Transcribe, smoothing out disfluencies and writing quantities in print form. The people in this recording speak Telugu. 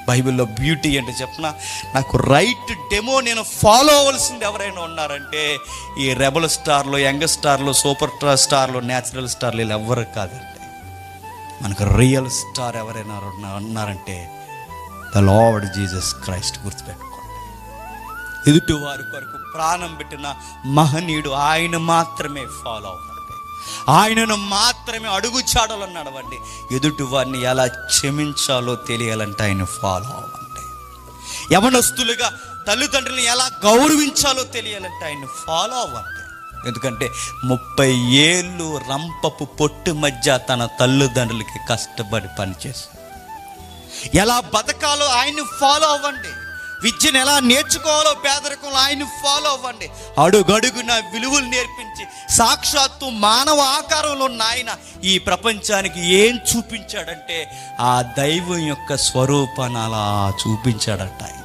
బైబిల్లో బ్యూటీ అంటే చెప్పిన, నాకు రైట్ డెమో నేను ఫాలో అవ్వాల్సింది ఎవరైనా ఉన్నారంటే ఈ రెబల్ స్టార్లు, యంగ్ స్టార్లు, సూపర్ స్టార్లు, న్యాచురల్ స్టార్లు వీళ్ళు ఎవ్వరు కాదండి. మనకు రియల్ స్టార్ ఎవరైనా ఉన్నారంటే ద లార్డ్ జీసస్ క్రైస్ట్. గుర్తుపెట్టుకోండి, ఎదుటి వారి కొరకు ప్రాణం పెట్టిన మహనీయుడు ఆయన మాత్రమే ఫాలో అవ్వండి. ఆయనను మాత్రమే అడుగు చాడలో నడవండి. ఎదుటి వారిని ఎలా క్షమించాలో తెలియాలంటే ఆయన ఫాలో అవ్వండి. యవనస్తులుగా తల్లిదండ్రులను ఎలా గౌరవించాలో తెలియాలంటే ఆయన ఫాలో అవ్వండి. ఎందుకంటే 30 ఏళ్ళు రంపపు పొట్టు మధ్య తన తల్లిదండ్రులకి కష్టపడి పనిచేశారు. ఎలా బతకాలో ఆయన్ని ఫాలో అవ్వండి. విద్యను ఎలా నేర్చుకోవాలో పేదరికంలో ఆయన్ని ఫాలో అవ్వండి. అడుగడుగున విలువలు నేర్పించి సాక్షాత్తు మానవ ఆకారంలో ఉన్న ఆయన ఈ ప్రపంచానికి ఏం చూపించాడంటే ఆ దైవం యొక్క స్వరూపాన్ని అలా చూపించాడట ఆయన.